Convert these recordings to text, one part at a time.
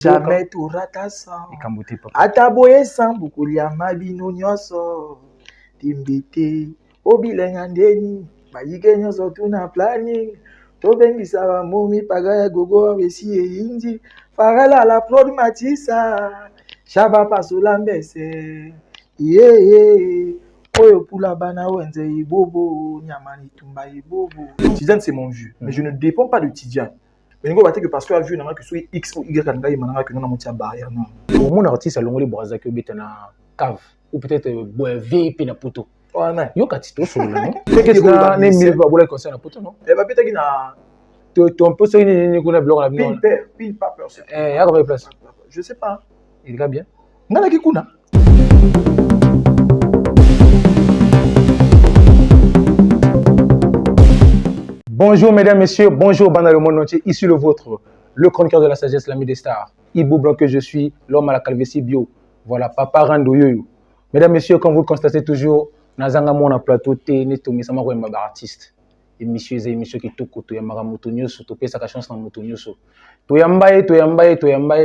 Jamais tu ratas sans. Ataboye sans beaucoup liama bino nyoso. Timbete. Obilenga ndeni. Bayike nyoso tuna planning. Tobengisa ba momi pagaya gogo wesi inji. Farala la prod matisa. Shaba pasola mbese. Yeah. Oyo pula bana wenze ibobo. Nyamani tumba ibobo. Tidiane c'est mon vieux. Mais je ne dépends pas de Tidiane. Mais ngo bateke parce que a vu na que soit X ou Y kanda imana que na motia barrière non. Au mon artiste a longoli boaza que bitana cave ou peut-être VIP na poto. Ouais non. Yo katito solo non. Qu'est-ce que ne mi ba bola concert na poto non. Eh ba peut-être na ton peu ça ni ko na blog la non. Pile pas peur. Ya combien de place? Je sais pas. Il va bien. Ngana ki kuna. Bonjour mesdames, messieurs, bonjour bande dans le monde entier, ici le vôtre, le chroniqueur de la sagesse, l'ami des stars, Ibo Blanc que je suis, l'homme à la calvitie bio, voilà, papa Rando Yoyo. Mesdames, messieurs, comme vous le constatez toujours, Nazanga Mona Plateau, Neto Misama Wemba artiste. Émission qui toko, to yamara motonyoso, to pesa chance dans motonyoso. To yambaye,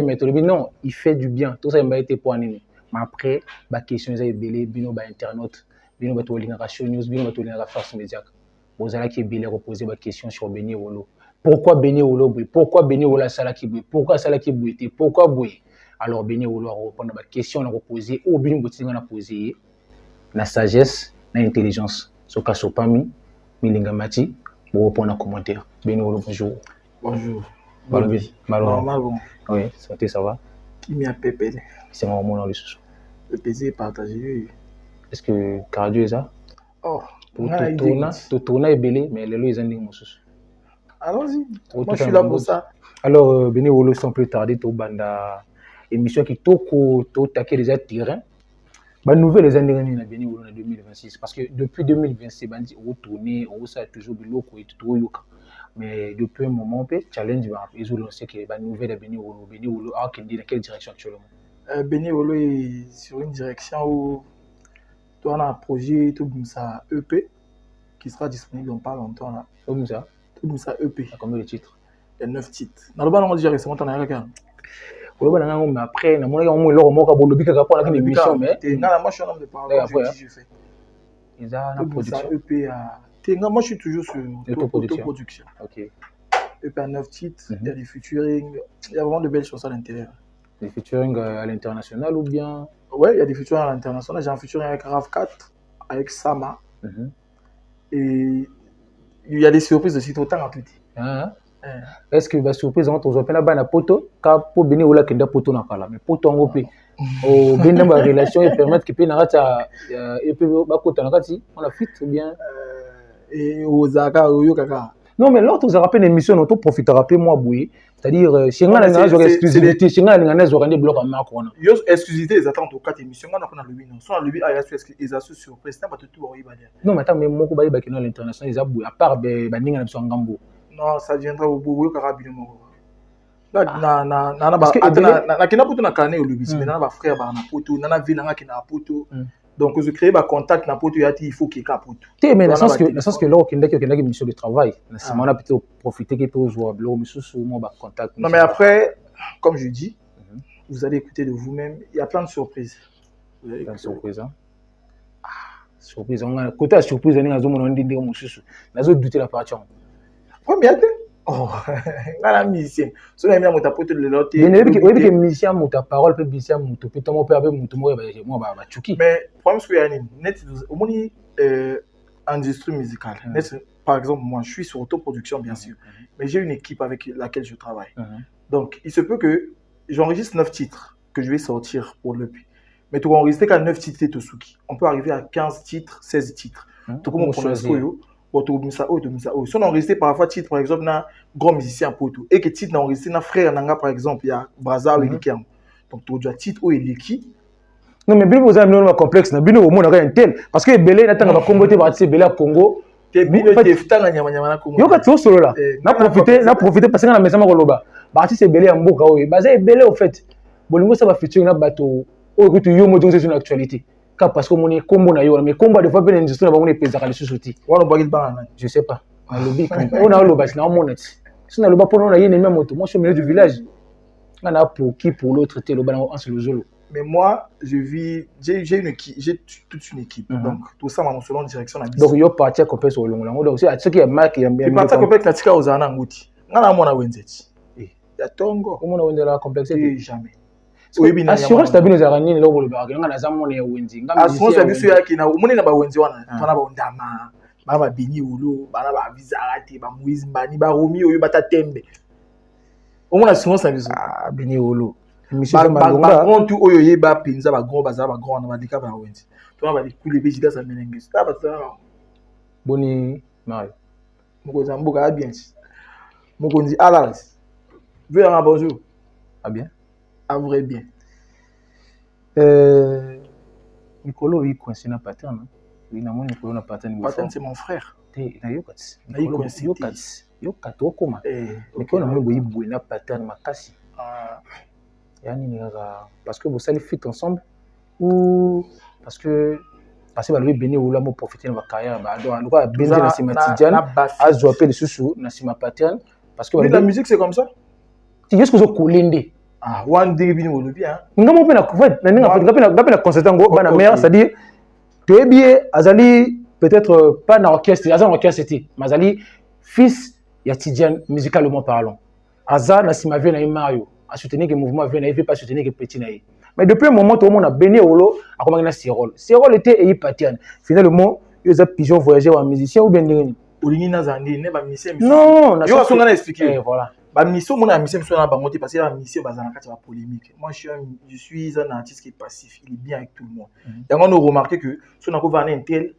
mais to non, il fait du bien, tout ça yambaye te pour anime. Mais après, ba question est belé, bino ba internaute, bino ba to linga show news, bino ba to linga force médiaque. Vous allez qui est reposer ma question sur Béni Wolo. Pourquoi Béni Wolo? Pourquoi Béni Wolo Salaki Boué? Pourquoi Salaki Boué? Pourquoi Boué? Alors Béni Wolo a répondre à ma question, on a reposé, ou bien on a posé la sagesse, l'intelligence. Ce cas sur Pami, Milingamati, pour répondre en commentaire. Béni Wolo, bonjour. Bonjour. Malon. Oui, santé, ça va? Qui m'y a pépé? C'est mon moment dans le sous. Le plaisir partagé. Est-ce que cardio est ça? Oh. Pour tourner est belé, mais les lois ils ont dit mon sous. Allons-y. Moi je suis là pour ça. Alors Béni Wolo sans plus tarder to banda émission qui toko to taquer les terrain. Bah nouvelle les années na Béni Wolo en 2026 parce que depuis 2026 bandi on tourner on ça toujours biloko et tout yoka. Mais depuis un moment on peut challenge va ils ont lancé que bah nouvelle de Béni Wolo a qui dit dans quelle direction actuellement? Béni Wolo est sur une direction où on a un projet tout ça EP qui sera disponible dans pas longtemps là. Comme ça. Tout ça EP. Combien de titres? Il y a 9 titres. Dans le bas on a déjà récemment en Amérique. Mais après na mona on leur moka bolobi ka rapport avec l'émission mais na moi je suis un homme de parole je fais. Ils a la production EP à moi je suis toujours sur l'autoproduction. OK. EP à 9 titres, il y a des featuring, il y a vraiment de belles choses à l'intérieur. Des featuring à l'international ou bien? Ouais, il y a des featuring à l'international. J'ai un featuring avec Rav 4, avec Sama. Et il y a des surprises aussi, autant en tout. Est-ce que la surprise entre aux opéras na poto ka pour venir ou là kenda poto na kala mais poto en opé au bien dans la relation et permettre que peut na kata et peut ba kota na kati on a fit bien et aux aka yo kaka. Non mais l'autre vous a rappelé une émission dont on profitera rappeler moi boué c'est-à-dire chez nga na zo exclusivité chez nga na zo rendre bloc en marque on yo exclusivité les attentes aux 4 émissions on a le lobby non soit le lobby a ils assu surprise pas tout au iba dire. Non mais attends mais moko ba ki na l'international ils a boué à part ba ninga na biso ngambo. Non, ça viendra au bout, là, na kina poto na kane au lobby, mais na ba frère ba na poto, na vie na kina poto. Donc je crée ba contact na poto il faut qu'il ka poto. Mais dans le sens que là au kenda mission de travail, c'est on a plutôt profiter que pour jouer blog mais sous moi ba contact. Non mais après comme je dis, vous allez écouter de vous-même, il y a plein de surprises. Plein de surprises hein. Surprise on a côté surprise on a zo mon ndinde mo sous. Na zo douter la partie. Combien de oh, la musicien. Si on a mis à mon tapote de l'autre. Mais que musicien mon ta parole peut musicien mon tout peut tomber avec mon tout moi bah chuki. Mais problème c'est que net au moins industrie musicale. Net par exemple moi je suis sur autoproduction bien sûr, mais j'ai une équipe avec laquelle je travaille. Donc il se peut que j'enregistre 9 titres que je vais sortir pour le puis. Mais tu vas enregistrer qu'à 9 titres de Suki. On peut arriver à 15 titres, 16 titres. Tout comme on choisit. Si on a enregistré parfois titre par exemple na grand musicien poto et que titre na enregistré na frère nanga par exemple il y a Braza ou Elikiam donc tu dois titre ou Eliki. Non mais bien vous avez un complexe na bino au monde un tel parce que belé na tanga ba comboter ba tse belé Congo te bino te fitanga nyama na Congo yo ka tso solo là na profiter parce que na mesa makoloba ba tse belé ya mboka oyo ba za belé au fait bolingo ça va featuring na bato o que tu yo mo donc c'est une actualité. Parce que mon combo na yo mais combo de fois ben industrie na bango ne pesa ka les souti wana bagil bana je sais pas na lobby on a le bas na monet si na loba pour na yé même moto moi je suis au milieu du village pour qui, pour l'autre, t'es le ballon, c'est le zolo. Mais moi, j'ai toute une équipe. Donc, tout ça, mon selon direction. Donc, il y a parti à compter sur le long. Donc, c'est ce qui est marqué. Il y a parti à compter avec la tika aux anangouti. Nana mona wenzeti. Il y a tongo. Comment on a la complexité? Jamais. Assurance tabi nous arani lo bolo ba ngana za mona wenzi. Assurance tabi so yaki na mona na ba wenzi wana. Tona ba ndama. Ba bini ulo, ba na ba vizarati, ba muizi mbani, ba romi oyo bata tembe. Omona assurance tabi so. Ah, bini ulo. Ba grand tout oyo yeba penza ba grand baza ba grand na ba dika ba wenzi. Tona ba likule be jida sa menenge. Ça ba ça. Boni Mario. Moko za mboka a bien. Moko ndi alalas. Veuillez bonjour. Ah bien. Ah vrai bien. Nicolo il coincé na pattern. Oui na mon Nicolo na pattern. Pattern c'est mon frère. Te na yokats. Yokat okoma. Nicolo na mon boyi boyi na pattern makasi. Ah. Yani parce que vous allez fit ensemble ou parce que va lui bénir ou là pour profiter de ma carrière bah donc quoi bénir na simatidiane a zoapé les sous na sima pattern parce que la musique c'est comme ça. Tu est-ce que vous collez ah one day bini wolobi hein ngamo pe na couvert na ninga concert ngo bana mère c'est-à-dire tu bien azali peut-être pas dans orchestre azali orchestre c'était mais azali fils ya Tidiane musicalement parlant aza na sima vie na Mario à soutenir que mouvement vie na il pas soutenir que petit na mais depuis un moment tout le monde a béni olo a commencé na Cyril Cyril était et Patiane finalement ils ont pigeon voyager en musicien ou bien olingi na zandi ne ba musicien non yo so ngana expliquer voilà ba mission mon ami c'est na bango parce que la mission bazana kati ba polémique moi je suis un artiste qui est passif il est bien avec tout le monde yango on a remarqué que si on a vendre une telle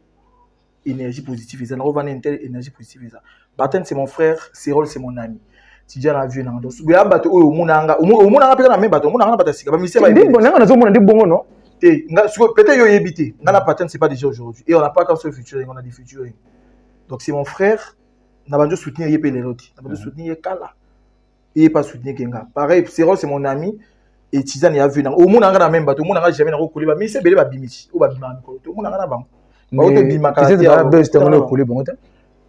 énergie positive ça on vendre une telle énergie positive ça Baten c'est mon frère Cyril c'est mon ami Tidiane a vu na ndo ya bato oyo munanga pe na même bato munanga na batasika ba mission ba ndimbo nanga nazo mona ndibongo non te peut-être yo yebité ngana Baten c'est pas déjà aujourd'hui et on n'a pas qu'un seul futur on a des futurs donc c'est mon frère n'a pas de soutenir yepé les autres n'a pas de soutenir kala et pas soutenir Kenga. Pareil, Cyril c'est mon ami et Tidiane y a vu au monde na même bateau, au monde na jamais na recoller mais c'est belé ba bimiti ou ba bima ko to monde na bango. Ba o to bima kala. C'est la buzz te mona recoller bongo ta.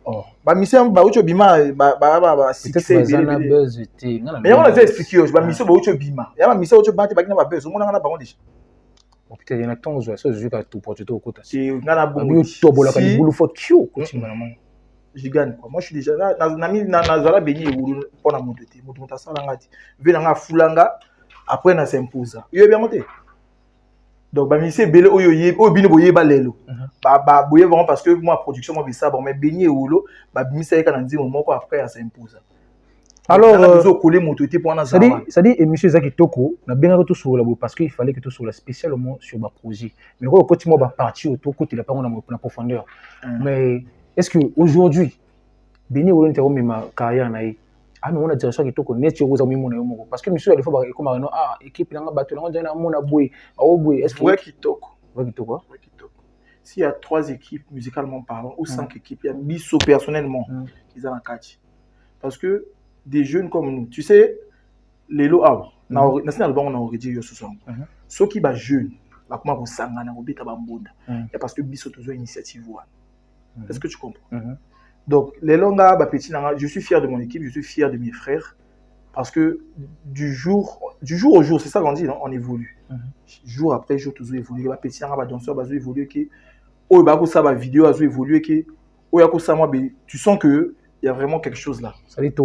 Oh, ba mission ba o to bima ba c'est na buzz te. Mais on a expliqué ba mission ba o to bima. Ya ba mission o to ba te ba na ba buzz, au monde na bango déjà. Bon peut-être y en a tant zo ça je ka tout pour tout kota. C'est ngana bongo. To bola ka bulu fo kyo ko timana mo. Je gagne quoi. Moi je suis déjà là na zala béni ewulu pona moto te moto tasala ngati vela nga fulanga après na s'impose yo bien monté donc ba mise belé oyo bino boye ba lelo ba boye vraiment parce que moi production moi ça bon mais béni ewulu ba mise ka na ndimo moko après à s'impose alors zo coller moto te pona ça dit émission Zaki Toko na benga tout sur la parce qu'il fallait que tout sur la spécialement sur ma projet mais quand tu moi ba parti autour côté la pas on a profondeur mais est-ce que aujourd'hui Béni ou l'interro ma carrière naï ah mais on a direction qui toko net yo za mimo na yo moko parce que monsieur des fois ba comme non ah équipe nga bato nga jana mona boy awo boy est-ce que ouais qui toko s'il y a 3 équipes musicalement parlant ou 5 équipes il y a biso personnellement ils ont la catch parce que des jeunes comme nous tu sais les lots na national bango na origine yo soso ceux qui ba jeune ba kuma ko sangana ko beta ba mbonda et parce que biso toujours initiative one. Est-ce que tu comprends? Donc, les longas, je suis fier de mon équipe, je suis fier de mes frères, parce que du jour au jour, c'est ça qu'on dit, non? On évolue. Jour après jour, toujours évolue. Les petits danseurs, ils évoluent. Oh, ça va vidéo, ils évoluent. Oh, tu sens que il y a vraiment quelque chose là. Ça dit, tu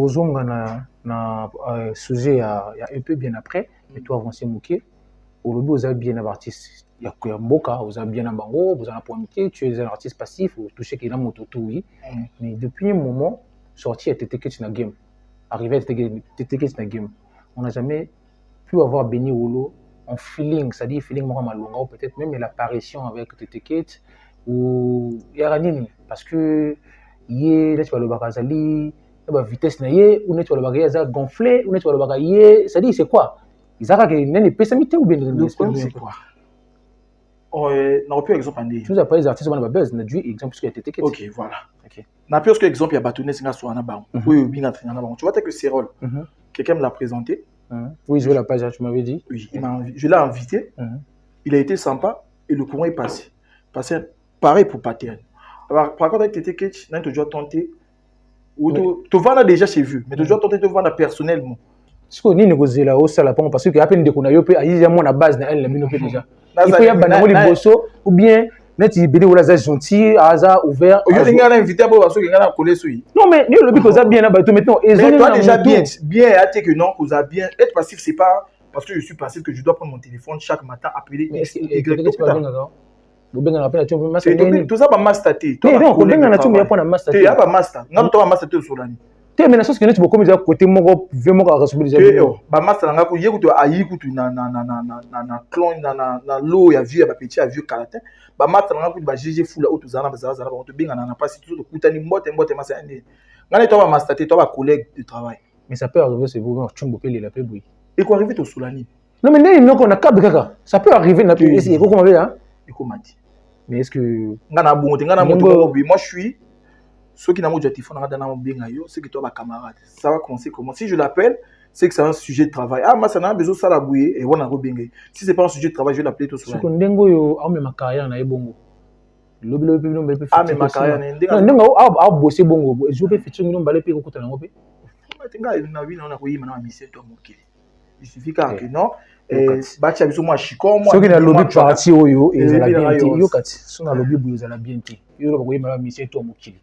as sujet il y a un peu bien après, mais toi avancé mouké. Au début, vous avez bien un artiste. Il y a Mboka, vous avez bien un bango, vous avez un point de tu es un artiste passif, vous touchez qu'il a moto tout, oui. Mais depuis un moment, sorti à TTK dans la game, arrivé à TTK dans la game, on n'a jamais pu avoir béni Wolo en feeling, c'est-à-dire feeling moi malonga ou peut-être même l'apparition avec TTK ou Yaranini, parce que hier là tu vas le bagazali, la vitesse na yé, ou là tu vas le bagaza gonflé, ou là tu vas le bagayer, c'est-à-dire c'est quoi? Ils ont une pessimité ou bien le problème c'est quoi? On n'a plus exemple en tu as pas les artistes on a buzz na du exemple que TTK. OK, voilà. OK. Na plus que exemple il y a Batoné singa so na ba. Oui, bien entraîné na ba. Tu vois que c'est rôle. Quelqu'un me l'a présenté. Oui, je la page, tu m'avais dit. Oui, je l'ai invité. Il a été sympa et le courant est passé. Passé pareil pour Paterne. Alors par contre avec TTK, tu dois tenter ou tu vends déjà chez vous, mais tu dois tenter de vendre personnellement. Ce qu'on dit négocier là, ça la parce que après nous déconner, il y a mon base dans elle la déjà. Il faut y avoir des bossos ou bien net il bédé ou la gentil, hasard ouvert. Il y a invité pour parce que il a collé sur. Non mais nous le but qu'on a bien là maintenant. Mais toi déjà bien à que non qu'on a bien être passif c'est pas parce que je suis passif que je dois prendre mon téléphone chaque matin appeler X ou Y. Tout ça va mastater. Non, on benga na tu me pas master. Tu as pas master. Non, tu as master tu sur l'année. Tu mais na chose que tu beaucoup dire côté mon vraiment à responsabiliser. Ba master nga ko yekuto ayi kutu na clone na lo ya vieux ya petit ya vieux karaté. Ba master nga ko ba juger fou la auto zana ba zana ba to benga na pas si tout kutani mbote masa ende. Ngana to ba master tu ba collègue de travail. Mais ça peut arriver c'est vous tu me pele la paix boui. Et quoi arriver to Solani. Non mais non qu'on a cap kaka. Ça peut arriver na essayer ko comment hein. Et comment dit. Mais est-ce que ngana bongo ngana moto moi je suis ceux qui n'ont pas de téléphone dans bien ailleurs c'est que toi ma camarade ça va commencer comment si je l'appelle c'est que c'est un sujet de travail ah moi ça n'a besoin ça la bouiller et on a bien si c'est pas un sujet de travail je vais l'appeler tout soir ce qu'on dengo yo a même ma carrière na ebongo lobi ah mais ma carrière ndinga a bosser bongo je peux faire ngino mbale pe ko kutana ngope tinga na bino na ko yima na mission to mokili il suffit que non bacha biso moi chiko moi soki na lobby parti oyo ezala bien te yo kati so na lobby boyo ezala bien te yo ko yima na mission to mokili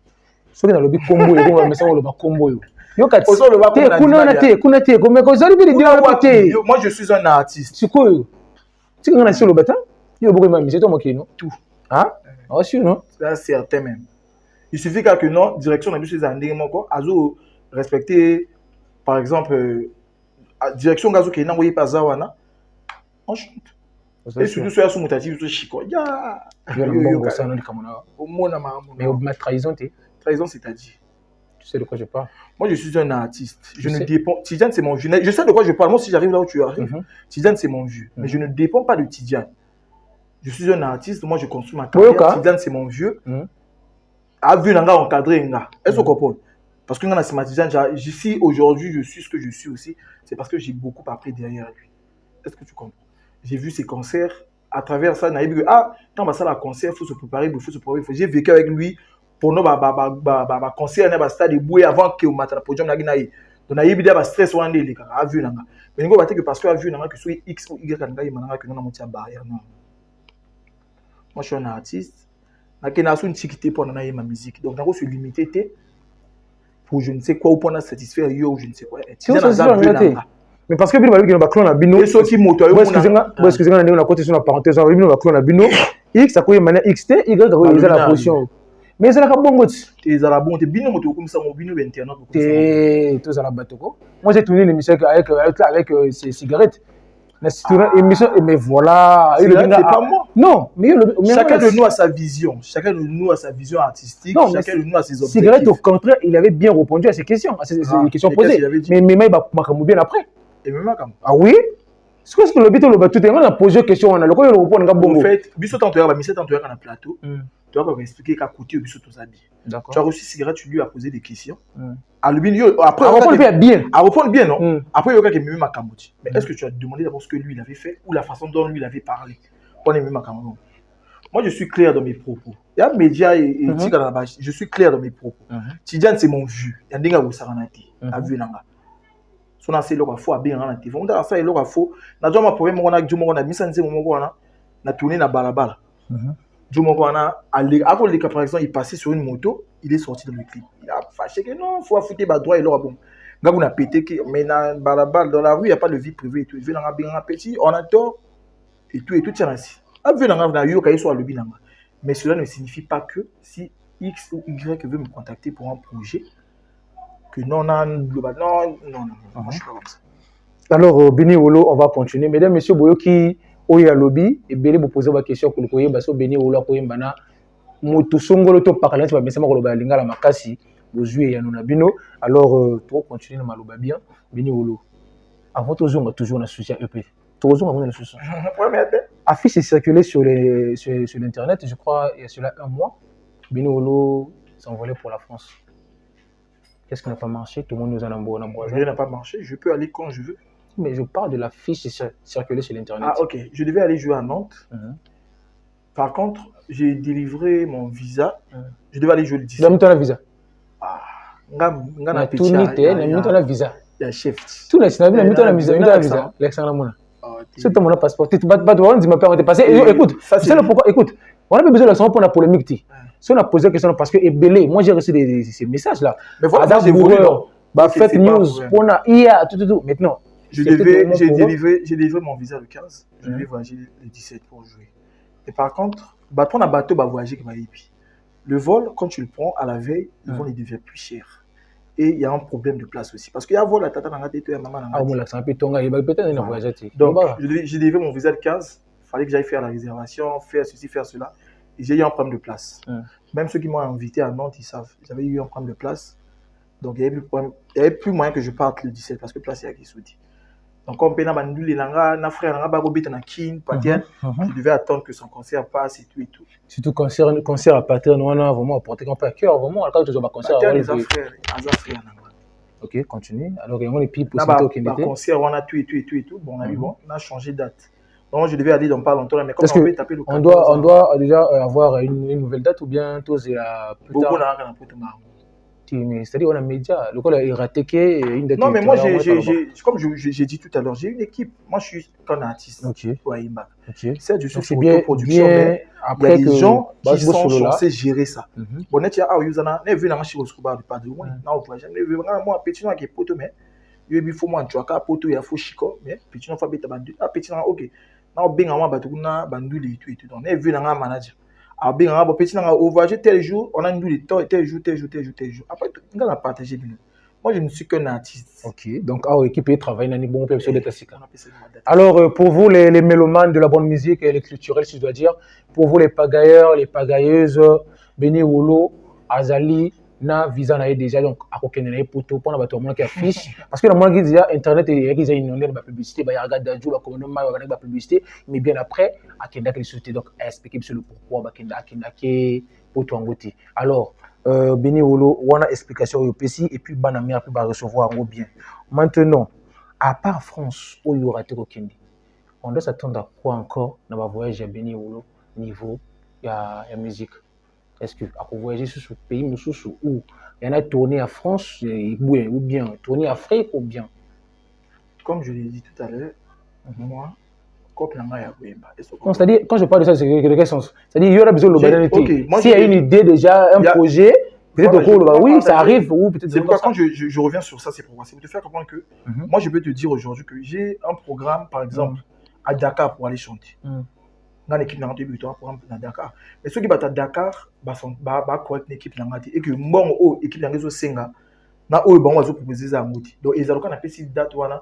soki na lobby kombo yo ko mesa lo ba kombo yo kati te kuna te comme ko zali bi dire te moi je suis un artiste sikoyo tu ngana sur le bata yo boko yima mission to mokili no tout hein ah sûr non c'est certain même il suffit que non direction na biso ezandenge moko azo respecter par exemple direction gazo ke nango yepa zawana on chante et surtout sur la soumutative sur chiko ya yo ça non kamona au mona mamu mais ma trahison c'est-à-dire tu sais de quoi je parle moi je suis un artiste je ne dépends Tidiane c'est mon vieux je sais de quoi je parle moi si j'arrive là où tu arrives Tidiane c'est mon vieux mais je ne dépends pas de Tidiane je suis un artiste moi je construis ma carrière Tidiane c'est mon vieux a vu nanga encadré nga est-ce que vous comprenez parce que dans ma Tidiane ici aujourd'hui je suis ce que je suis aussi c'est parce que j'ai beaucoup appris derrière lui est-ce que tu comprends j'ai vu ses concerts à travers ça quand on va à concert il faut se préparer j'ai vécu avec lui pour nous concert na stade boué avant que au matin podium na ginaï donc na yebida ba stress wande les ka a vu nanga mais ngo bateke parce que a vu nanga que soit X ou Y nanga yimanga que na montia barrière non moi je suis un artiste na ke na so ntikité pour na ma musique donc na ko se limiter pour je ne sais quoi ou pour satisfaire yo je ne sais quoi mais parce que bino ba ba clone na bino so ki moto yo excusez-moi na côté sur la parenthèse bino ba clone na bino X ça ko yemana XT Y ko yemana la position mais ça la bongo te za la bongo te bino moto comme ça mo bino internet te to za la batoko moi j'ai tourné l'émission avec ces cigarettes la émission mais voilà c'est pas moi non mais chacun de nous a sa vision artistique chacun de nous a ses objectifs cigarette au contraire il avait bien répondu à ces questions posées mais il va makamu bien après et même comme ah oui ce que le bito le batu te on a posé question on a le ko yo répondre nga bongo en fait biso tant to ya ba mission tant to ya na plateau tu vas expliquer qu'à côté biso to ça bien tu as reçu cigarette tu lui as posé des questions après répondre bien non après yoka ke mimi makambuti mais est-ce que tu as demandé d'abord ce que lui il avait fait ou la façon dont lui il avait parlé on est mimi makambuti moi je suis clair dans mes propos il y a média et je suis clair dans mes propos Tidiane c'est mon vieux il y a ndenga wo saranati a vu nanga so na se loka fo bien na TV on da ça et loka fo na joma problème on a jumo na misanze mo ko na tourner na balabala jumo ko na ako le par exemple il passait sur une moto il est sorti dans le clip il a fâché que non faut foutre ba droit et loka bon nga on a pété que mais na balabala dans la rue il y a pas de vie privée et tout il veut na bien petit on a tort et tout tiens ainsi a vu na yo ka soit le binanga mais cela ne signifie pas que si X ou Y veut me contacter pour un projet que non, je suis pas comme ça. Alors, Beni Wolo, on va continuer. Mesdames, messieurs, Boyoki, Oya Lobby, et Beni vous posez la question pour le Koye, parce que Beni Wolo, Koye Mbana, Moto Songolo, to Pakalante, va mesama Koloba Linga la Makasi, vous jouez Yanona Bino. Alors, pour continuer, Maloba bien, Beni Wolo. Avant, toujours un souci à EP. Toujours un souci. Affiche est circulée sur l'internet, je crois, il y a cela un mois. Beni Wolo s'envolait pour la France. Qu'est-ce qui n'a pas marché? Tout le monde nous en a emboîté. Rien n'a pas marché, je peux aller quand je veux. Mais je parle de la fiche circulée sur l'internet. Ah ok, je devais aller jouer à Nantes. Par contre, j'ai délivré mon visa. Je devais aller jouer le 17. Tu as mis ton visa? Ah, tu as mis ton visa. ya chef tout les na bien mito na visa l'accent na mona c'est ton passeport tu vas on dit ma père on est passé écoute c'est le pourquoi écoute on a pas besoin de l'accent pour la polémique si on a posé la question parce que Ebélé moi j'ai reçu ces messages là mais voilà j'ai voulu fake news pour na IA tout maintenant j'ai délivré mon visa le 15 je devais voyager le 17 pour jouer et par contre bateau na bateau va voyager comme le vol quand tu le prends à la veille le vol il devient plus cher. Et il y a un problème de place aussi. Parce qu'il y a un vol à tata dans la tête et à maman. Ah, bon, là, c'est un peu tonga. Il va peut-être aller voyager. Donc, j'ai délivré mon visa le 15. Il fallait que j'aille faire la réservation, faire ceci, faire cela. Et j'ai eu un problème de place. Même ceux qui m'ont invité à Nantes, ils savent. J'avais eu un problème de place. Donc, il n'y avait plus moyen que je parte le 17 parce que place est à Kissoudi. Donc, comme Pena Bandou, les Langa, na frère, na Bagobit, na Kin, Patien, je devais attendre que son concert passe et tout et tout. Surtout concert à Patien, on a vraiment apporté un peu à cœur, vraiment, quand tu joues à concert. Patien, les frères, ok, continue. Alors, il y a des pipes pour ce qui était. Concert, on a tout et tout et tout et tout. Bon, on a dit, bon, on a changé de date. Donc, je devais aller dans pas longtemps, mais comme on peut taper le on doit déjà avoir une nouvelle date ou bien tout c'est plus tard. C'est-à-dire on a média, le col est raté une date. Non mais moi comme j'ai dit tout à l'heure, j'ai une équipe. Moi je suis qu'un artiste. Pour Aïmba. C'est je suis autoproduction, mais il y a des gens qui sont censés gérer ça. Bon net ya a usana, ne vu na machi oskuba de pas de moi. Na au projet, ne vu moi petit na ke poto mais il faut moi tu aka poto ya fo chiko mais petit na fa beta bandu. Ah petit na OK. Na benga moi batu na bandu li tout et tout. Donc ne vu na manager. Ah bien, on petit on voyage tel jour, on a une douille tel jour. Après, on a partagé. Moi, je ne suis qu'un artiste. Ok, donc équipe travaille dans les bons pays de Tassika. Alors, pour vous, les mélomanes de la bonne musique et les culturels, si je dois dire, pour vous, les pagailleurs, les pagailleuses, Beni Wolo, Azali, na visa na déjà donc à aucun n'est pour tout pour tout le monde qui affiche parce que le monde qui dit internet et qui a inondé la publicité bah il regarde d'ajou bah comme la publicité mais bien après à Kenda qui société donc expliquer sur le pourquoi bah Kenda qui pour tout engouti alors Beni Wolo on a explication au PC et puis banami après va recevoir en bien maintenant à part France où il y aura au Kenya on doit s'attendre à quoi encore dans le voyage à Beni Wolo niveau il y a musique. Est-ce que à voyager sur ce pays, où il y en a tourné à France ou bien tourné à Afrique ou bien? Comme je l'ai dit tout à l'heure, moi, c'est-à-dire, quand je parle de ça, c'est de quel sens? C'est-à-dire, il y aura besoin de l'urbanité. S'il y a une idée déjà, un projet, peut-être oui, ça arrive ou peut-être. C'est pourquoi quand je reviens sur ça, c'est pourquoi c'est pour te faire comprendre que moi, je peux te dire aujourd'hui que j'ai un programme, par exemple, à Dakar pour aller chanter. Dans l'équipe n'a pour à Dakar. Mais ceux qui battent à Dakar, correct l'équipe n'a et que bon équipe n'a pas senga na o bon wazo proposer ça ngoti. Donc ils ont appelé si date wana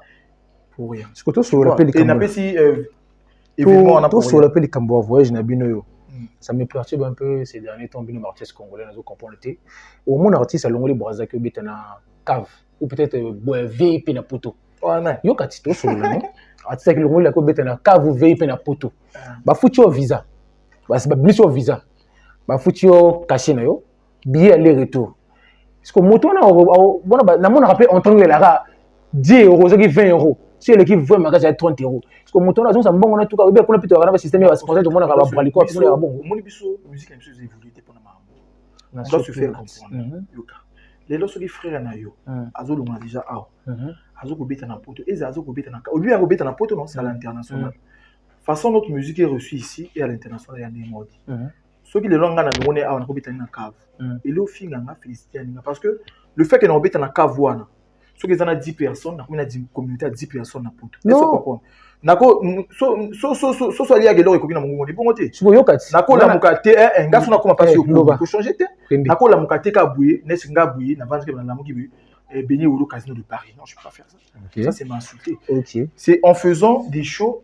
pour rien. Ce que toi sur l'appel et n'a pas si événement on a pour sur l'appel Cambois voyage na bino yo. Ça me perturbe un peu ces derniers temps bino artistes congolais nazo comprendre té. Au mon artiste à Longolé Brazza que betana cave ou peut-être VIP na poto. Yo katito sur le non. Artiste qui Longolé ko betana cave VIP na poto. Ba futi au visa. Ba c'est ba mission visa. Ba futi au caché na yo. Billet aller retour. Parce que moto na bon na mon rappel en tant que la 10 euros, qui 20 euros. Si l'équipe veut magasin à 30 euros. Parce que moto na ça bon on a tout cas bien qu'on a plutôt un système va se poser tout le monde va brali quoi pour bon. Mon biso musique même chose évoluer pour na doit se faire comprendre. Les lorsque les frères na yo azolo ma déjà azoko beta na poto et azoko beta na lui a beta na poto non c'est à l'international. Façon notre musique est reçue ici et à l'international il y a des modes. Ceux qui les langues na on est à on beta na cave. Et le film nga féliciter parce que le fait que na beta na cave wana ceux qui ont 10 personnes na 10 communauté à 10 personnes na poto. Est-ce que vous comprenez? Nako so ali agelo ekoki na mongo bon côté. Nako la mukate nga sona koma passer au pour changer te. Nako la mukate ka bouye, nesinga bouye na vendre na lamuki bouye. Béni au casino de Paris. Non, je ne peux pas faire ça. Okay. Ça, c'est m'insulter. Okay. C'est en faisant des shows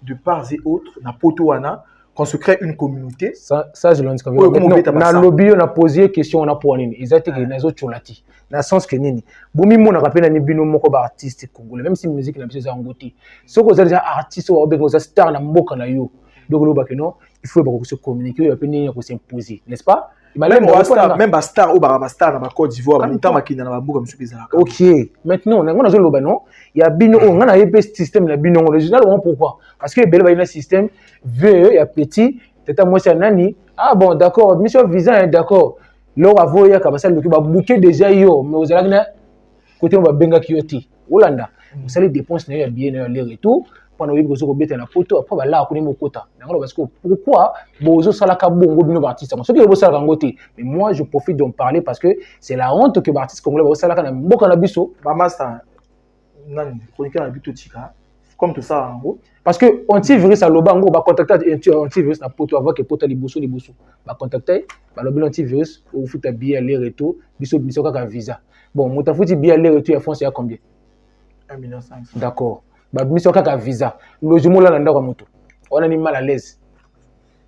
de part et autres, na Potoana, qu'on se crée une communauté. Ça je l'ai dit. Dans le lobby, on a posé question, on a pour nini. Ils étaient les autres chulati. Dans le sens que nini. Boumi mon a rappelé nani bino moko ba artiste congolais. Même si musique n'a pas ngoti. Ce que vous avez artiste ou bien vous êtes star na mboka na yo. Donc le bakeno, il faut se communiquer, il faut venir s'imposer, n'est-ce pas? Même star ou star na Côte d'Ivoire, longtemps makina na mboka msuki za. OK. Maintenant, on a zolo bano, il y a bino on a un système na bino original pourquoi? Parce que bel ba système VE ya petit, tata moi c'est nani. Ah bon, d'accord, mission visa d'accord. Leur avoya comme ça le ba bouquet déjà yo, mais vous allez côté on va benga kioti Olanda vous allez dépenser na bien na les retour pendant que vous avez na poto après bah là connaît mon quota parce que pourquoi bozo salaka bongo bino artiste ceux qui bozo salaka ngote mais moi je profite d'en parler parce que c'est la honte que artiste congolais bozo salaka na mboka na biso ba master nani chroniqueur na bito tika comme tout ça en gros parce que antivirus à lobango va contacter antivirus na poto avant que poto liboso va contacter ba lobi antivirus ou futa bien aller retour biso kaka visa bon mota futi bien aller retour ya France ya combien 1,5 million. D'accord. Bah mission kaka visa. Logement là ndako moto. On a ni mal à l'aise.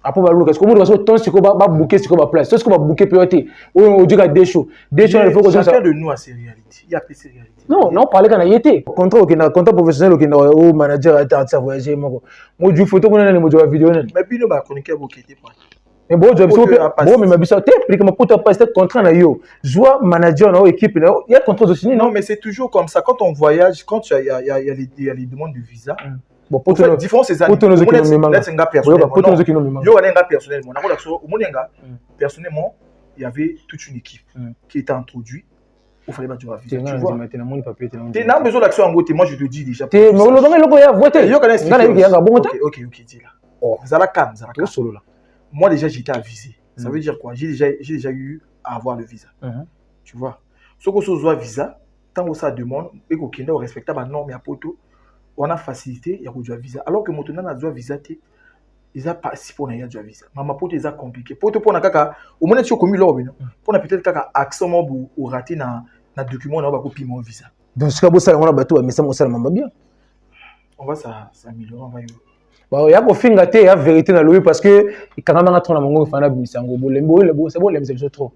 Après ba loka, est-ce que moi ton siko ba booker siko ba place. Est-ce que ba booker priorité. On dit que des shows. Des shows il faut que ça. Chacun de nous a ses réalités. Il y a plus ses réalités. Non, non, parler quand yété. Contrat professionnel qui au manager à voyager moko. Moi du photo qu'on a mo de vidéo. Mais puis nous ba chroniqueur bokete pas. Mais bon, je bon mais ma biso te explique ma puta pas cette contrat na yo. Joie manager na équipe là, il y a contrat de signer non mais c'est toujours comme ça quand on voyage quand il y a les demandes de visa. Bon pour tout différence c'est ça. Pour tous qui nous là c'est un gars personnel. Pour tous qui nous yo un gars personnellement. Na ko au monenga personnellement, il y avait toute une équipe qui était introduite. Il fallait pas tu vois. Tu vois. Tu n'as besoin d'action en gros, moi je te dis déjà. Mais on le donne le ya voter. Yo connais OK, dis là. Oh, vous allez calme, ça va solo là. Moi déjà j'étais avisé. Ça veut dire quoi? J'ai déjà eu à avoir le visa. Tu vois. Ce qu'on soit visa, tant que ça demande et qu'on est respectable à normes et à poto, on a facilité, il y a eu visa. Alors que maintenant on a visa, ils ont participé pour un visa. Maman poto ils ont compliqué. Poto pour na kaka, au moins tu as commis l'ordre, pour na peut-être kaka accès ou raté na document on a pas copier mon visa. Donc ce que ça on a bateau mais ça mon salement bien. On va s'améliorer, on va y bah ya ko finga te ya vérité na lobi parce que quand même trop na mongo fana bisango bolembo c'est bon les c'est trop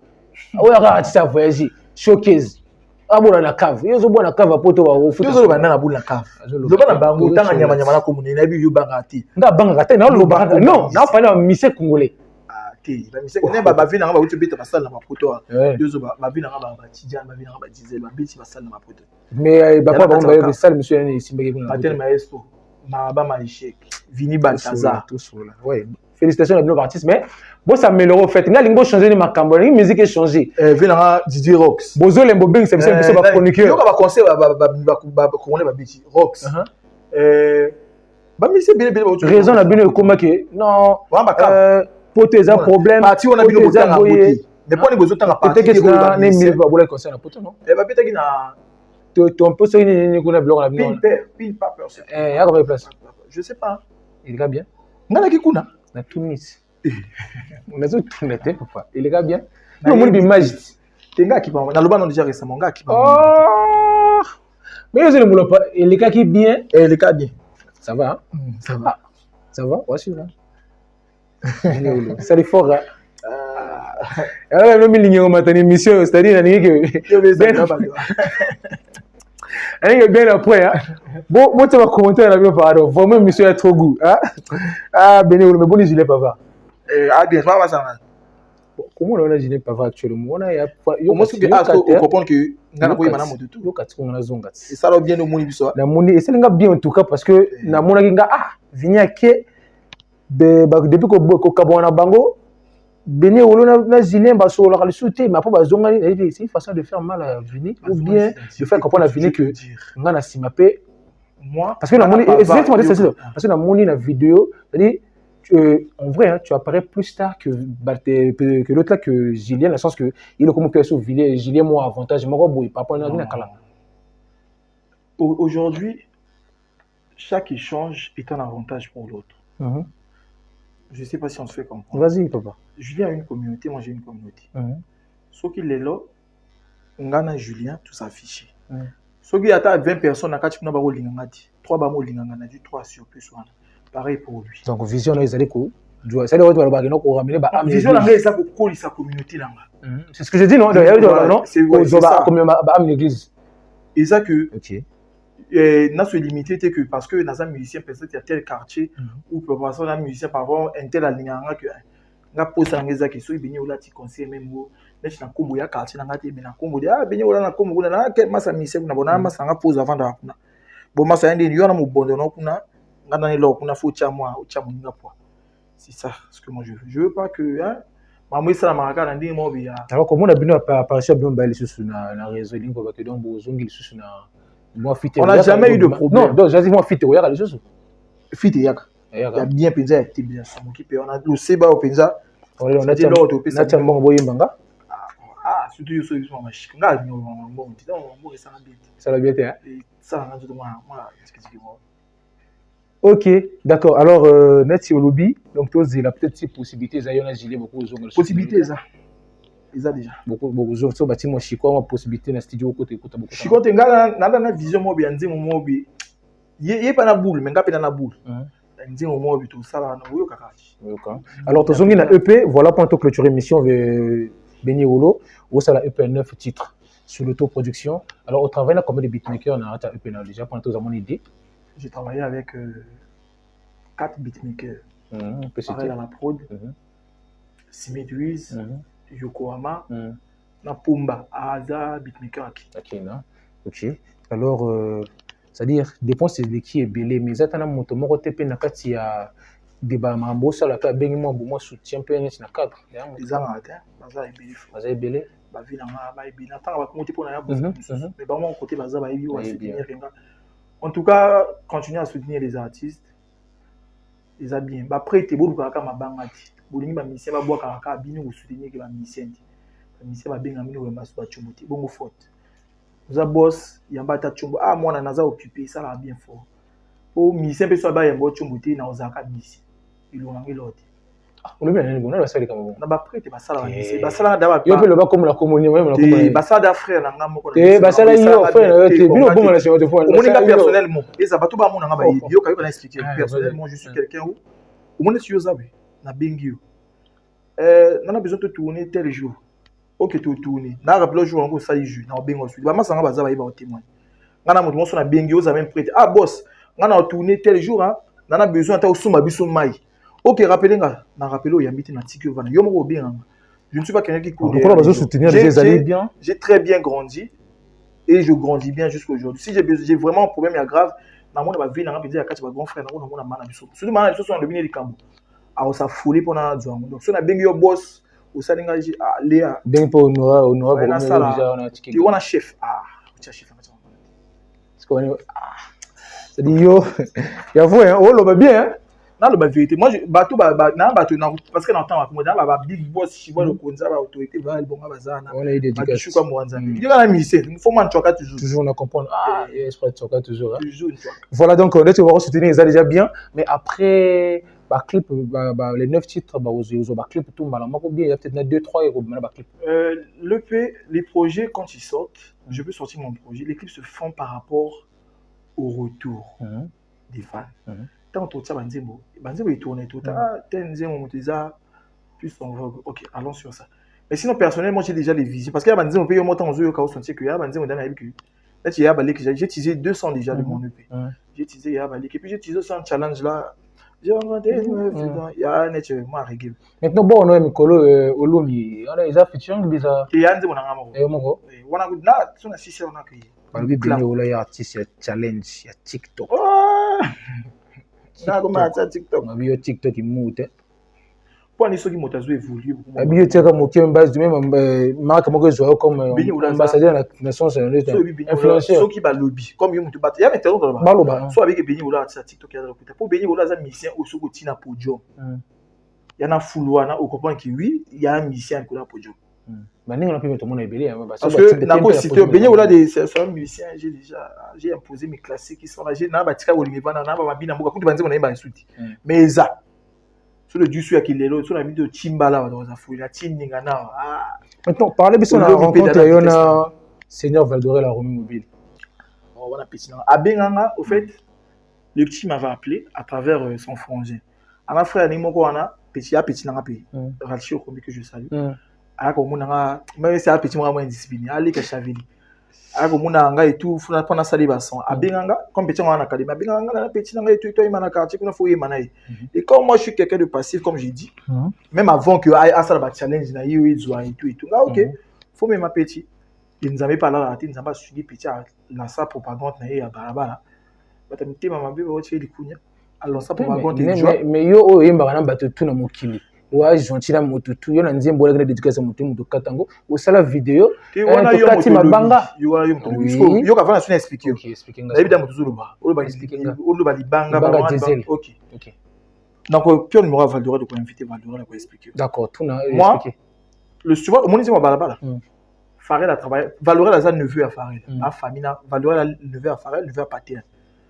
ah ouais ra ça voyager showcase abona na cave yo zo bona cave poto ba ofuta yo zo bana na bula cave lo bana bango tanga nyama na ko munene bi yo banga ti nga banga te na lo banga non na fana mise congolais ah ti ba mise ne ba vina nga ba uti beta basala na mapoto yo zo ba vina nga ba tidja ba vina nga ba diesel ba biti basala na mapoto mais ba quoi ba sale monsieur ni simbeke kuna patel maestro Maraba Maïchek, Vini Balthazar. Tout cela. Ouais. Félicitations à nos artistes, mais bon, ça améliore au fait. Nga lingo changer ni makambo, ni musique est changé. Vina Didier Rox. Bozo lembo bing c'est ça ba chroniqueur. Yo ka ba conseil ba connait ba biti Rox. Ba mi c'est bien raison na bino koma ke non. Poto eza problème. Parti on a bino botanga boti. Mais pour les besoins tanga parti que na ne mi ba bola conseil na poto non. Ba bitaki na ton peu ça ni kuna bloc la bino. Pile pas peur. Ya combien de place? Je sais pas. Il est bien. Ngana ki kuna na Tunis. On a tout tourné papa. Il est bien. Non mon bi magique. Tenga ki pa na loba non déjà récemment nga ki pa. Oh. Mais yo le moula pas il est qui bien. Il est bien. Ça va? Ça va. Ça va? Ouais, c'est là. Ça lui fort. Alors, nous avons une émission, c'est-à-dire que. Elle est bien après. Bon, tu vas commenter la vidéo, pardon. Vraiment, monsieur est trop goût. Ah, Béné, mais bon, gilet pava. Ah, bien, ça va, ça va. Comment on a gilet pava actuellement? On a. Comment est-ce que tu comprends que. Ngana boy mana moto tout. Yo katiko ngana zonga. Et ça va bien au moni biso. Na moni, et ça nga bien en tout cas parce que na mona kinga vinya ke depuis ko kabona bango. Béné na gilet ba so la sauter mais après ba zonga c'est une façon de faire mal à Vini ou bien de faire comprendre à Vini que ngana simapé moi parce que na moni parce que na moni na vidéo c'est-à-dire en vrai, hein, tu apparais plus tard que l'autre là, que Julien, dans le sens que il est comme que sur Julien, moi, avantage, moi, papa, aujourd'hui, chaque échange est un avantage pour l'autre. Je ne sais pas si on se fait comprendre. Vas-y, papa. Julien a une communauté, moi j'ai une communauté. Ce qu'il est là, on gagne Julien, tout s'affiche. Ce qui a 20 personnes, on a 4 personnes, 3 sur plus. Pareil pour lui. Donc, vision, là, ils allaient quoi? Ça doit être ramener vision, là, ils allaient coller sa communauté, là. C'est ce que je dis, non? Non, c'est ça. Comme l'église. Et ça que. Ok. N'a se limité que parce que dans un musicien, peut-être il y a tel quartier où peut passer un musicien par rapport à un tel alignement que. N'a pas ça, les qui sont bénis ou là, tu conseilles même où. Là, tu n'as pas de quartier, tu n'as pas de bénis ou là, tu n'as pas de massa musicien, tu n'as pas de massa pose avant d'avoir. Bon, massa, il y a un bon de non, c'est ça ce que moi je veux. Je veux pas que Maman ça la maraka na ndenge mo bia. Alors comment on a bien apparaître bien bas les sous na réseau ligne parce que donc bozongi les sous na moi fit. On n'a jamais eu de problème. Non, donc j'ai dit moi fit regarde les sous. Fit yak. Il y a bien penza été bien ça mon équipe on a le seba au penza. On a dit l'autre penza. Na chambo boye mbanga. Ah, surtout yo so yo machine. Nga ni bon dit on ça la bien. Ça la bien hein. Ça na tout moi moi. Ok, d'accord. Alors, net au lobby, donc tu as la petite possibilité, ça y a gilet beaucoup de gens. Possibilité ça. Ils ont déjà. Beaucoup de gens sont bâtis moi Chico, ma possibilité dans studio côté côté beaucoup. Chico tenga na vision mo bien nzi mo bi. Yé pas na boule, mais ngapé na boule. Nzi mo bi tout ça là na yo kakati. Alors, tu as na EP, voilà pour te clôturer émission Benny Olo, où ça la EP 9 titres sur l'autoproduction. Alors, au travail là comme des beatmakers, on a un EP là déjà pour nous avoir une idée. J'ai travaillé avec 4 beatmakers. Pareil dans la prod. Simit Ruiz, Yokohama, Napumba, Aza, beatmaker. Ok. Alors, c'est-à-dire, dépend de qui est belé. Mais ça, tu as un moto, moi, tu as un débat, mambo, ça, la carte, ben, moi, soutien, peu, na cadre. Les gens à terre, Baza est belé. Bavi, na belé. Attends, on va compter pour la mais bah, moi, côté Baza, bah, il y a en tout cas, continuez à soutenir les artistes. Ils ont bien. Après, tu es beau pour ma bangati. Bolingi ba musicien ba bois kaka bino ou soutenir que ba musicien. Ba musicien ba benga mino ba maswa chumbuti. Bongo faute. Nous a boss, yamba ta chumbu. Ah moi na naza occupé, ça va bien fort. O musicien pe so ba yamba chumbuti na ozaka musicien. Il on ngi l'autre. On le bien on a la salle comme na ba prêtre ba sala ba musicien. Ba sala d'aba. Yo pe le ba comme la communion même la communion. Ba sala frère na ngamo ko. Ba sala yo frère te bino bon la séance de fois. Mon gars personnellement, et ça ba tout ba mon nga ba yo ka yo na expliquer personnellement je suis quelqu'un où au moins si yo zabe na bengi yo. On a besoin de tourner tel jour. Ok, tu tourner. Na rappelé le jour encore ça y joue. Na bengo suite. Ba masanga ba zabe ba témoin. Ngana moto mo so na bengi yo za même prêtre. Ah boss, ngana tourner tel jour hein. Na na besoin ta osuma biso mai. Ok, rappelez nga, na rappelé yambiti na tiki vana. Yo mo bien. Je ne suis pas quelqu'un qui court. Pourquoi besoin soutenir les années bien? J'ai très bien grandi et je grandis bien jusqu'à aujourd'hui. Si j'ai vraiment un problème grave, na mona ba vie na ngapidi ya kati ba grand frère na mona mana biso. Surtout mana biso so na dominer les camps. Alors ça foulé pendant du donc si on a bien yo boss au salinga léa bien pour honorer déjà on a tiki. Tu on a chef tu as chef parce qu'on c'est dit yo il y a vous hein oh le bien hein. Na le vérité moi bateau na parce que dans temps moi ba big boss chivo le konza ba autorité va le bon bazana on a eu d'éducation quoi moi nzambe il y a la mission il faut man choka toujours on a comprendre esprit choka toujours toujours voilà donc on est voir soutenir ça déjà bien mais après ba clip les 9 titres ba aux ba clip tout malama bien il y a peut-être 2 3 euros ba clip les projets quand ils sortent je peux sortir mon projet les clips se font par rapport au retour des fans tant tout ça banzembo il tourne tout tenzemo muteza plus on va ok allons sur ça mais sinon personnellement j'ai déjà les visions parce que ya banzembo paye au montant aux ka sentir que ya banzembo dans la que là tu y a balé que j'ai teasé 200 déjà de mon EP j'ai teasé ya balé et puis j'ai teasé ça un challenge là j'ai inventé il y a naturellement régler maintenant bon on a mikolo olomi on a les featuring bizarre et ya nzembo na ngamo moko wana na so na sisi on a que balbi bien ola ya artiste challenge ya TikTok na comment ça TikTok ma bio TikTok imute pour les ceux qui m'ont évolué la bio TikTok mo qui base du même marque mo que je comme ambassadeur de la nation influenceur ceux qui ba lobby comme yo mutu battre ya metero dans baloba so avec Benny Ola ça TikTok ya dans pour Benny Ola za mission au soko tina podium ya na fulwana au comprendre que oui il y a un mission ko la podium Bah, on a pu mettre mon ébélé. Parce que Nako cité Benny Ola c'est un musicien, j'ai imposé mes classiques qui sont là, j'ai na batika Olivier na ba mabina mboka kutu banze na ba insuti. Mais ça sur le dusu ya kilelo, sur la vidéo Chimbala dans la foule, la Tindinga na. Maintenant parler de la rencontre yona Seigneur Valdoré la Romy Mobile. On va petit là. À Benganga au fait, le petit m'avait appelé à travers son frangin. À ma frère ni moko wana petit nanga pe. Ratio comme que je salue. Ako munanga même c'est un petit moins indiscipliné ali ka chavili ako munanga et tout funa pona sali bason abenganga comme petit on a académie abenganga na petit nanga et tout toi imana quartier kuna faut imana et comme moi je suis quelqu'un de passif comme j'ai dit même avant que à ça ba challenge na yo ezwa et tout OK faut même ma petit il nous avait pas là il nous a suivi petit la sa propagande na ya barabara batamite mama bebe wote likunya alors ça propagande mais yo o yemba na bato tout na mokili ouais gentil na moto tout yo na nzembo la dédicace moto moto katango au sala vidéo wana yo kati mabanga yo yo ka vana suna expliquer OK expliquer na bida moto zuluba o ba expliquer o ba libanga ba OK OK donc pion numéro Valdora de ko inviter Valdora ko expliquer d'accord tout na expliquer le souvent au monde balabala Farel a travaillé Valdora la neveu à Farel a famille na Valdora la neveu à Farel neveu à Pater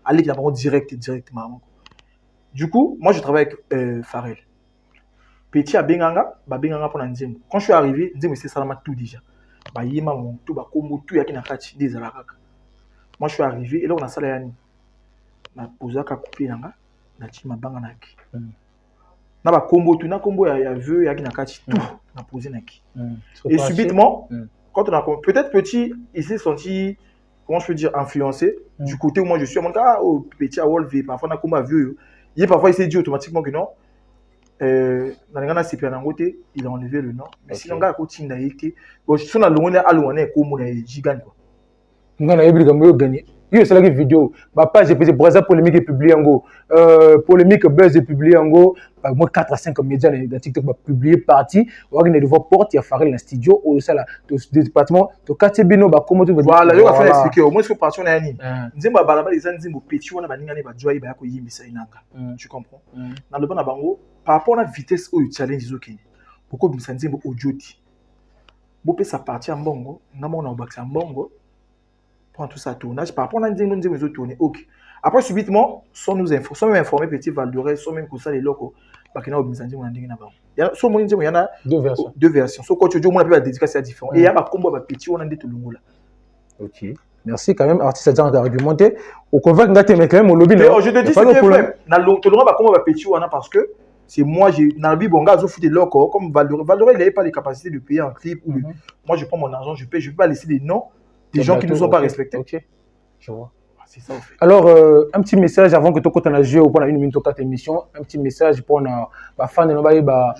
aller qui a directement du coup moi je travaille avec Farel petit à Benganga ba Benganga pour Nzembo quand je suis arrivé Nzembo c'est salama tout déjà ba yima mon tout ba kombo tout yakina kati des alakaka moi je suis arrivé et là on a sala yani na posaka couper nanga na tima banga naki na ba kombo tout na kombo ya veu yakina kati tout na poser naki et subitement quand on a peut-être petit il s'est senti comment je peux dire influencé du côté où moi je suis mon gars au petit à Wolf parfois na kombo vieux il parfois il s'est dit automatiquement que non dans il a enlevé le nom mais sinon gars continue d'ailleurs bon si on a loin à loin comme on est gigant quoi ngana yebrika moyo gagner yo c'est la vidéo ma page j'ai pour ça polémique publié en go polémique buzz publié en go moi 4 à 5 médias dans TikTok va publier partie on va devoir porter à faire le studio au ça là de département to quartier bino ba comment tu veux voilà yo va faire expliquer au moins ce que partie on a ni nzemba balaba les nzembo petit wana baninga ne ba joie ba ko yimbisa inanga tu comprends dans le bon bango par rapport à la vitesse où challenge zokini beaucoup de nzembo audioti bopé sa partie en bongo ngamo na obaksa bongo prend tout ça tournage par rapport à nzembo tourner OK après subitement sont même informés petit Valdoré sont même pour ça les locaux bakina obimsanzi mon ndingi na ba ya so mo nzembo yana deux versions so quand tu dis on appelle la dédicace c'est différent et ya ba combo ba petit on a ndé tulungula OK merci quand même artiste a argumenté au convaincre ngate mais quand même au lobby je te dis ce qui est vrai na tulunga ba combo ba petit on a parce que c'est moi j'ai Narbi Bonga zo fouté loko comme Valdoré il n'avait pas les capacités de payer un clip ou moi je prends mon argent je paye je peux pas laisser des noms des gens qui ne nous ont pas respectés. OK je vois c'est ça en fait. Alors un petit message avant que tu quand on a joué pendant une minute quatre émission un petit message pour na ba fan de no ba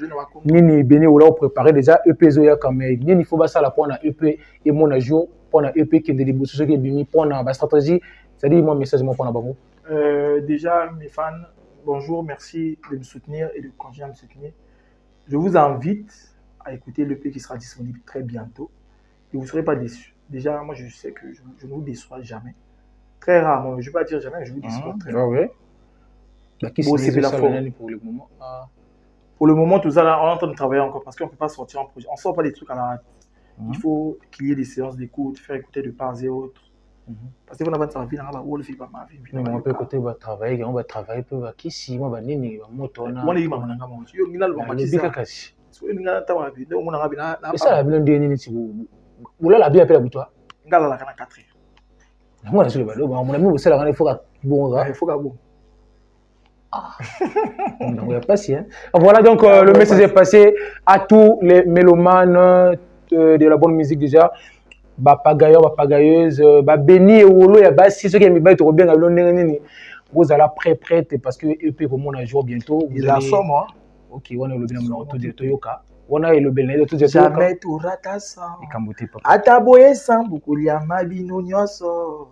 nini beni ou là préparer déjà EP zoya quand même nini faut ba ça la pour na EP et mon a joué pour na EP qui est des bosses qui bimi pour na ba stratégie c'est dire moi message moi pour na bango déjà mes fans bonjour, merci de me soutenir et de continuer à me soutenir. Je vous invite à écouter l'EP qui sera disponible très bientôt et vous ne serez pas déçus. Déjà, moi je sais que je ne vous déçois jamais. Très rarement, je ne vais pas dire jamais, mais je vous déçois très rarement. Ouais. Bon, c'est la forme. Pour le moment. Pour le moment, tout ça, là, on est en train de travailler encore parce qu'on ne peut pas sortir un projet. On ne sort pas des trucs à la rate. Il faut qu'il y ait des séances d'écoute, faire écouter de part et autres. Parce que vous n'avez pas de vie, on peut côté va travailler, on va travailler peu va qui si moi va nini va moto na. On est maman nga mo. Yo ngina lo mati ça. Kasi. So ngina ta wa bi, on nga bi na. Ça la bi ndé nini si vous. Oula la bi appelle butoa. Ngala la kana 4. Moi na sur le balo, mon ami vous ça la il faut bon il faut bon. On n'a pas si hein. Voilà donc le message est passé à tous les mélomanes de la bonne musique déjà. Bapagailleur bapagailleuse béni wolo ya basi ceux qui aiment bien to bien ngalo nini vous allez prête parce que EP pour mon jour bientôt il a ça moi OK on est le bien mon tout dire Toyoka on a le bien tout dire jamais tu rata ça ikambuti papa ataboye sambu kulia mabino nyoso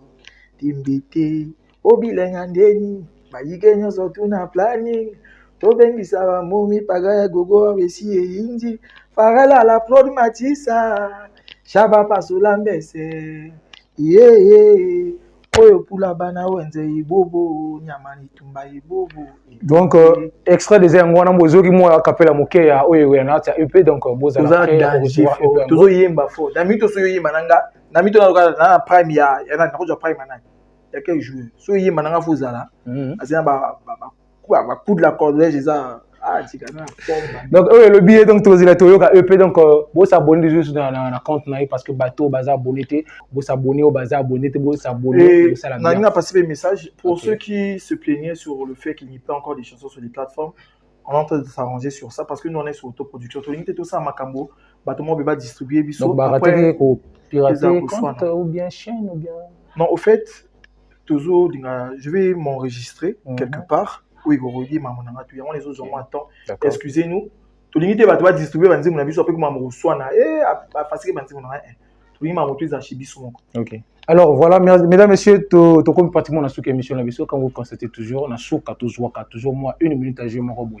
timbite obilenga ndeni bayike nyoso tuna planning to bengisa ba momi pagaya gogo besi yinji farala la prod matisa Shaba pasula mbese oyo pula bana wenze ibobo nyamani tumba ibobo donc extrait des ngwana mozoki mo kapela mokeya oyo ya nata EP donc boza la tozo yemba fo na mito so yemba nanga na mito na prime ya na ko prime na ya quel joueur so yemba nanga fozala azina ba coup de la cordeleuse ça. Donc le billet donc tous les Toyoka EP donc vous s'abonner juste dans la compte parce que bateau bazar abonné vous s'abonner au bazar abonné vous s'abonner ça la bien. On a passé le message pour ceux qui se plaignaient sur le fait qu'il n'y ait pas encore des chansons sur les plateformes. On est en train de s'arranger sur ça parce que nous on est sur autoproduction. Tout ça Makambo, bateau mo ba distribuer biso après ko pirater compte ou bien chaîne ou bien. Non, au fait toujours je vais m'enregistrer quelque part. Oui, Gorodi, Mamonanga, tu on les autres ont attend. Excusez-nous. Tout limité va distribuer banzi mon avis après que maman reçoit na facile banzi mon na. Tout limité maman tu achibi sur mon. OK. Alors voilà mesdames messieurs to comme pratiquement na sous émission la biso quand vous constatez toujours na sous toujours moi 1 minute à jouer mon robot.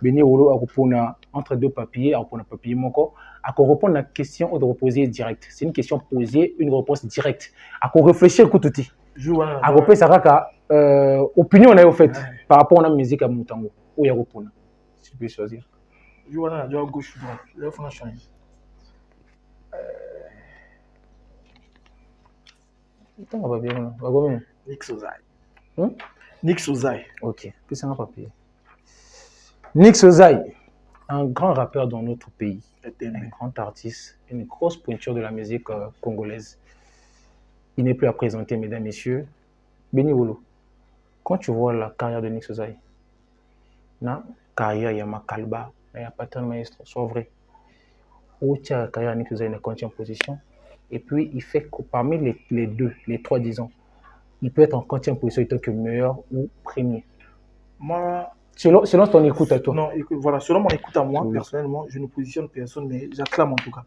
Beni Wolo a répondu entre deux papiers, a répondu papier moko, a répondre à la question de reposer direct. C'est une question posée, une réponse directe. A réfléchir tout outil. A répondre ça raka opinion on a fait par rapport à la musique à Moutango. Où il y a répondre. Tu peux choisir. Je vois là, à gauche droite. Là, il faut changer. Attends, on va bien. On va combien? Nix Ozai. Nix Ozai. Ok. Puis c'est un papier. Nix Ozai, un grand rappeur dans notre pays, un grand artiste, une grosse pointure de la musique congolaise. Il n'est plus à présenter, mesdames, messieurs. Beni Wolo, quand tu vois la carrière de Nix Ozai, la carrière, il y a Makalba, il y a Patron Maestro, soit vrai. Où tu as la carrière de Nix Ozai, il est en position. Et puis, il fait que parmi les trois, disons, il peut être en 40e position en tant que meilleur ou premier. Moi, selon ton écoute à toi. Non, écoute, voilà, selon mon écoute à moi, personnellement, je ne positionne personne, mais j'acclame en tout cas.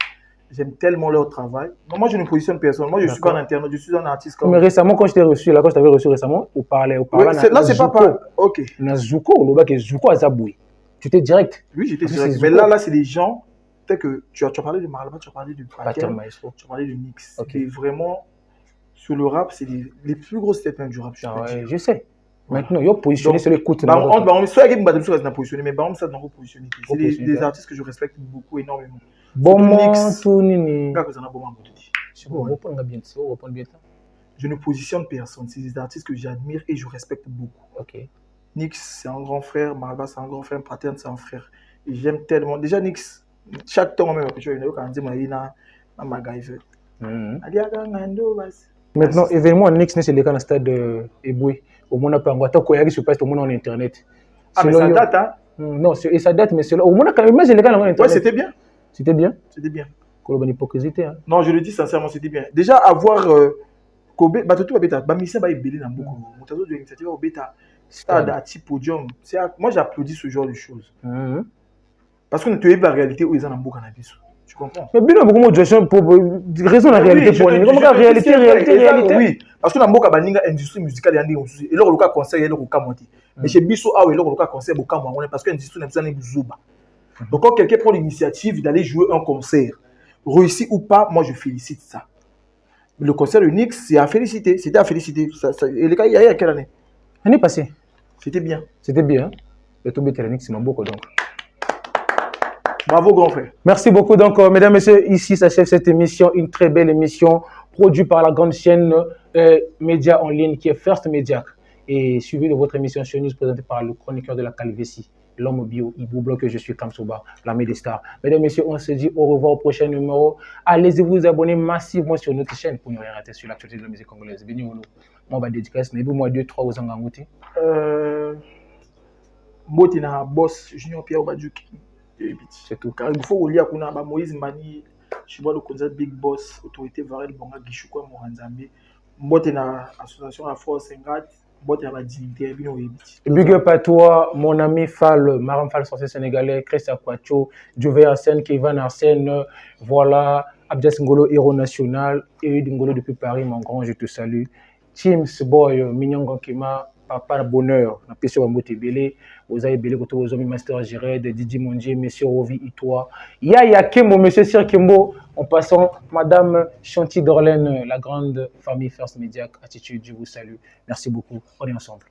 J'aime tellement leur travail. Non, moi, je ne positionne personne. Moi, je suis pas un internaute, je suis un artiste. Mais récemment, quand je t'ai reçu, là, quand je t'avais reçu récemment, on parlait. Oui, là, c'est pas. Ok. Nazuko, le bac est Zuko à Zaboué. Tu étais direct. Oui, j'étais direct. Mais là, c'est des gens. Peut-être que tu as parlé de Marlaba, tu as parlé de Patron Maestro, tu as parlé de Nix. Okay. Et vraiment, sur le rap, c'est les plus grosses statements du rap. Je sais. Maintenant, il y a positionné sur l'écoute. Soit il y a des positionné, mais par exemple, ça n'a pas positionné. C'est des artistes que je respecte beaucoup, énormément. Bon, Nix. Je ne positionne personne. C'est des artistes que j'admire et je respecte beaucoup. Okay. Nix, c'est un grand frère. Marlaba, c'est un grand frère. Patron, c'est un frère. Et j'aime tellement. Déjà, Nix, chaque temps, même, que je vais quand je dis, maintenant, événement Nix, c'est le cas dans le stade de Eboué. Au moins, on a pas sur place, au moins en internet. Ah, mais ça date, hein? Non, et ça date, mais c'est là. Au moins, quand même, c'est le cas dans internet. Ouais, c'était bien. C'était bien. C'était bien. Qu'on a une hypocrisie, hein? Non, je le dis sincèrement, c'était bien. Déjà, avoir Kobe, Batoto Babeta, Bamissa va ébélé dans beaucoup. Moutazo de l'initiative Obeta, stade à type podium. Moi, j'applaudis ce genre de choses. Parce que nous ne pas la réalité où ils en ont beaucoup dans tu comprends? Mais bien beaucoup de pour raison la réalité pour nous. Comment la réalité. Oui, parce que dans beaucoup de industrie musicale il y a des soucis. Et là le cas concert il y a le cas monté. Mais chez Bisso ah oui, là le cas concert beaucoup moins parce que l'industrie n'a pas besoin. Donc quand quelqu'un prend l'initiative d'aller jouer un concert, réussi ou pas, moi je félicite ça. Le concert de Nix, c'est à féliciter, c'était à féliciter. Et le cas il y a quelle année? L'année passée. C'était bien. C'était bien. Le tout bête Nix c'est mon beaucoup donc. Bravo, grand frère. Merci beaucoup. Donc, mesdames, messieurs, ici s'achève cette émission, une très belle émission produite par la grande chaîne média en ligne qui est First Media. Et suivi de votre émission sur News présentée par le chroniqueur de la calvétie, l'homme bio, Ibou Blanc, que je suis Kamsoba, l'ami des stars. Mesdames, messieurs, on se dit au revoir au prochain numéro. Allez vous abonner massivement sur notre chaîne pour ne rien rater sur l'actualité de la musique congolaise. Béni Olo. Moi, je vais dédicace. Mais moi, 2-3 aux Angangouti. Motina, boss, Junior Pierre Obadjouk. C'est tout. Car il faut lire Moïse Mani, je vois le concert Big Boss, autorité Varel Bonga Gishukwa Moranzambe, Mbotena association à force Sengat, Mbotena la dignité bien au Big up à toi, mon ami Fall, Maram Fall sorcier sénégalais, Christa Kwacho, Djouvé Arsène, Kevin Arsène, voilà, Abdias Ngolo, héros national, et Ngolo depuis Paris, mon grand, je te salue. Teams Boy, Mignon Gankima, Papa Bonheur, na Pessio Bambote Belé, Ozaï Belé, Koto Ozomi Master Jired, Didi Mondje, Monsieur Rovi Itoa, Yaya Kembo, Monsieur Sir Kembo, en passant Madame Chanty Dorlaine, la grande famille First Media Attitude, je vous salue. Merci beaucoup, on est ensemble.